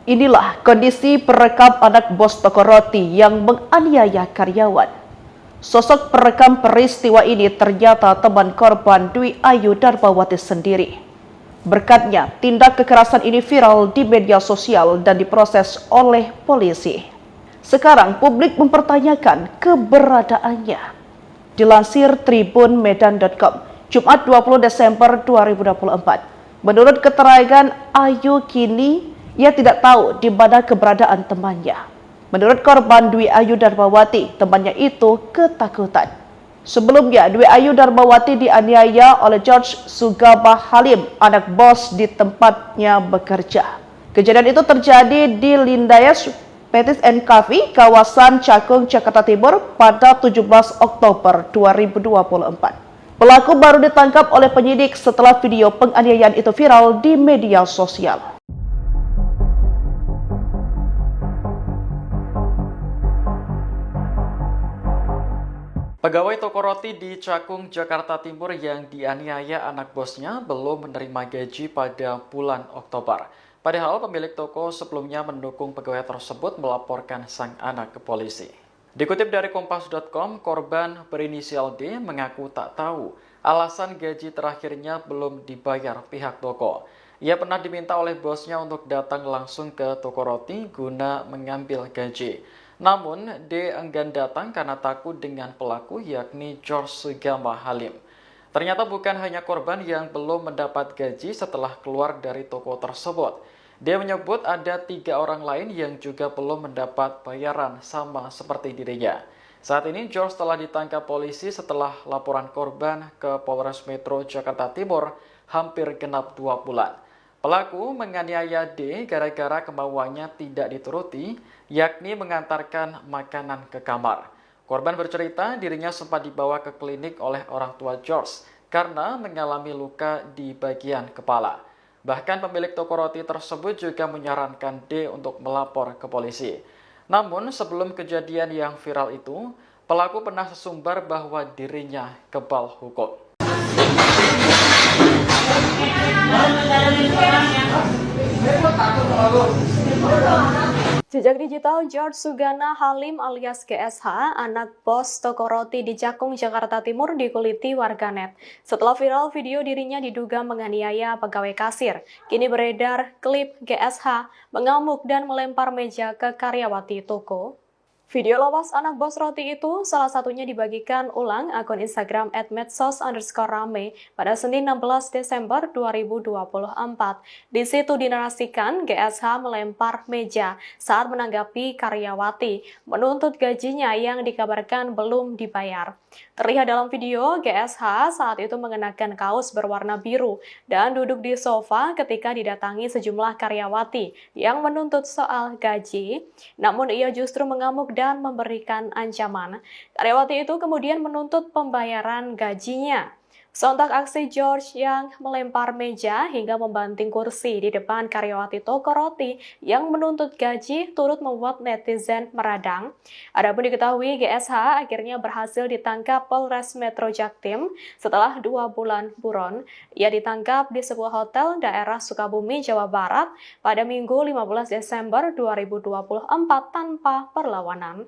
Inilah kondisi perekam anak bos toko roti yang menganiaya karyawan. Sosok perekam peristiwa ini ternyata teman korban Dwi Ayu Darbawati sendiri. Berkatnya, tindak kekerasan ini viral di media sosial dan diproses oleh polisi. Sekarang publik mempertanyakan keberadaannya. Dilansir tribunmedan.com, Jumat 20 Desember 2024. Menurut keterangan Ayu, kini ia tidak tahu di mana keberadaan temannya. Menurut korban Dwi Ayu Darbawati, temannya itu ketakutan. Sebelumnya, Dwi Ayu Darbawati dianiaya oleh George Sugama Halim, anak bos di tempatnya bekerja. Kejadian itu terjadi di Lindayas Petis and Cafe, kawasan Cakung, Jakarta Timur pada 17 Oktober 2024. Pelaku baru ditangkap oleh penyidik setelah video penganiayaan itu viral di media sosial. Pegawai toko roti di Cakung, Jakarta Timur yang dianiaya anak bosnya belum menerima gaji pada bulan Oktober. Padahal pemilik toko sebelumnya mendukung pegawai tersebut melaporkan sang anak ke polisi. Dikutip dari Kompas.com, korban berinisial D mengaku tak tahu alasan gaji terakhirnya belum dibayar pihak toko. Ia pernah diminta oleh bosnya untuk datang langsung ke toko roti guna mengambil gaji. Namun, D enggan datang karena takut dengan pelaku yakni George Sugama Halim. Ternyata bukan hanya korban yang belum mendapat gaji setelah keluar dari toko tersebut. D menyebut ada 3 orang lain yang juga belum mendapat bayaran sama seperti dirinya. Saat ini George telah ditangkap polisi setelah laporan korban ke Polres Metro Jakarta Timur hampir genap 2 bulan. Pelaku menganiaya D gara-gara kemauannya tidak dituruti, yakni mengantarkan makanan ke kamar. Korban bercerita dirinya sempat dibawa ke klinik oleh orang tua George karena mengalami luka di bagian kepala. Bahkan pemilik toko roti tersebut juga menyarankan D untuk melapor ke polisi. Namun sebelum kejadian yang viral itu, pelaku pernah sesumbar bahwa dirinya kebal hukum. Jejak digital George Sugama Halim alias GSH, anak bos toko roti di Cakung, Jakarta Timur dikuliti warganet. Setelah viral video dirinya diduga menganiaya pegawai kasir, kini beredar klip GSH mengamuk dan melempar meja ke karyawati toko. Video lawas anak bos roti itu salah satunya dibagikan ulang akun Instagram @medsos_rame pada Senin 16 Desember 2024. Di situ dinarasikan GSH melempar meja saat menanggapi karyawati, menuntut gajinya yang dikabarkan belum dibayar. Terlihat dalam video, GSH saat itu mengenakan kaos berwarna biru dan duduk di sofa ketika didatangi sejumlah karyawati yang menuntut soal gaji. Namun ia justru mengamuk dan memberikan ancaman. Karyawati itu kemudian menuntut pembayaran gajinya. Sontak aksi George yang melempar meja hingga membanting kursi di depan karyawati toko roti yang menuntut gaji turut membuat netizen meradang. Adapun diketahui GSH akhirnya berhasil ditangkap Polres Metro Jaktim setelah 2 bulan buron. Ia ditangkap di sebuah hotel daerah Sukabumi, Jawa Barat pada Minggu 15 Desember 2024 tanpa perlawanan.